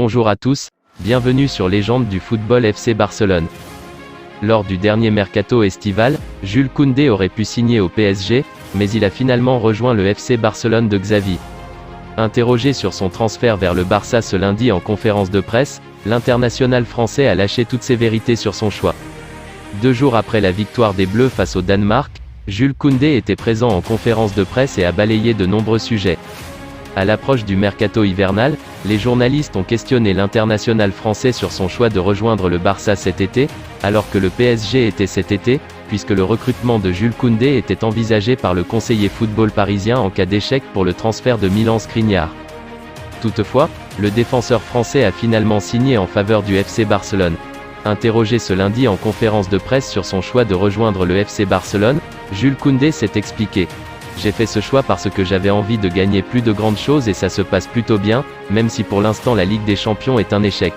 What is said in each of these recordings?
Bonjour à tous, bienvenue sur Légende du football FC Barcelone. Lors du dernier mercato estival, Jules Koundé aurait pu signer au PSG, mais il a finalement rejoint le FC Barcelone de Xavi. Interrogé sur son transfert vers le Barça ce lundi en conférence de presse, l'international français a lâché toutes ses vérités sur son choix. 2 jours après la victoire des Bleus face au Danemark, Jules Koundé était présent en conférence de presse et a balayé de nombreux sujets. À l'approche du mercato hivernal, les journalistes ont questionné l'international français sur son choix de rejoindre le Barça cet été, alors que le PSG était cet été, puisque le recrutement de Jules Koundé était envisagé par le conseiller football parisien en cas d'échec pour le transfert de Milan Skriniar. Toutefois, le défenseur français a finalement signé en faveur du FC Barcelone. Interrogé ce lundi en conférence de presse sur son choix de rejoindre le FC Barcelone, Jules Koundé s'est expliqué. J'ai fait ce choix parce que j'avais envie de gagner plus de grandes choses et ça se passe plutôt bien, même si pour l'instant la Ligue des Champions est un échec.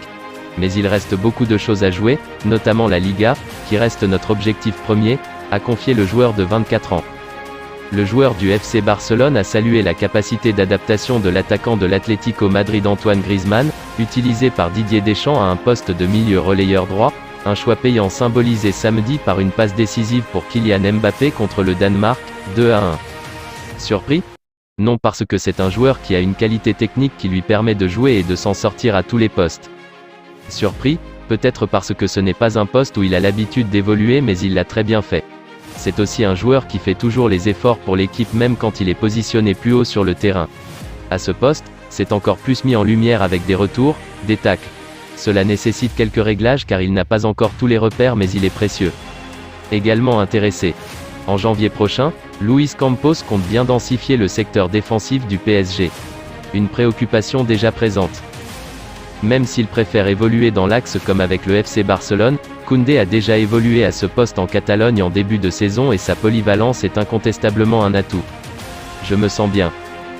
Mais il reste beaucoup de choses à jouer, notamment la Liga, qui reste notre objectif premier, a confié le joueur de 24 ans. Le joueur du FC Barcelone a salué la capacité d'adaptation de l'attaquant de l'Atlético Madrid Antoine Griezmann, utilisé par Didier Deschamps à un poste de milieu relayeur droit, un choix payant symbolisé samedi par une passe décisive pour Kylian Mbappé contre le Danemark, 2-1. Surpris? Non, parce que c'est un joueur qui a une qualité technique qui lui permet de jouer et de s'en sortir à tous les postes. Surpris? Peut-être parce que ce n'est pas un poste où il a l'habitude d'évoluer, mais il l'a très bien fait. C'est aussi un joueur qui fait toujours les efforts pour l'équipe même quand il est positionné plus haut sur le terrain. À ce poste, c'est encore plus mis en lumière avec des retours, des tacles. Cela nécessite quelques réglages car il n'a pas encore tous les repères, mais il est précieux. Également intéressé. En janvier prochain, Luis Campos compte bien densifier le secteur défensif du PSG. Une préoccupation déjà présente. Même s'il préfère évoluer dans l'axe comme avec le FC Barcelone, Koundé a déjà évolué à ce poste en Catalogne en début de saison et sa polyvalence est incontestablement un atout. Je me sens bien.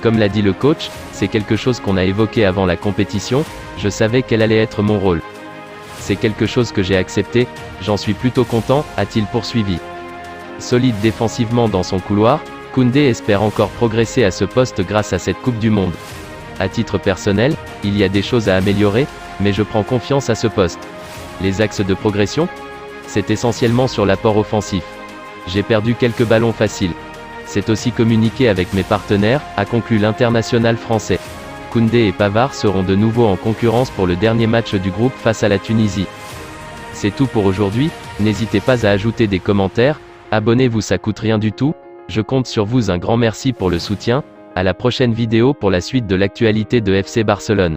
Comme l'a dit le coach, c'est quelque chose qu'on a évoqué avant la compétition, je savais quel allait être mon rôle. C'est quelque chose que j'ai accepté, j'en suis plutôt content, a-t-il poursuivi. Solide défensivement dans son couloir, Koundé espère encore progresser à ce poste grâce à cette Coupe du Monde. À titre personnel, il y a des choses à améliorer, mais je prends confiance à ce poste. Les axes de progression? C'est essentiellement sur l'apport offensif. J'ai perdu quelques ballons faciles. C'est aussi communiqué avec mes partenaires, a conclu l'international français. Koundé et Pavard seront de nouveau en concurrence pour le dernier match du groupe face à la Tunisie. C'est tout pour aujourd'hui, n'hésitez pas à ajouter des commentaires, abonnez-vous, ça coûte rien du tout, je compte sur vous, un grand merci pour le soutien, à la prochaine vidéo pour la suite de l'actualité de FC Barcelone.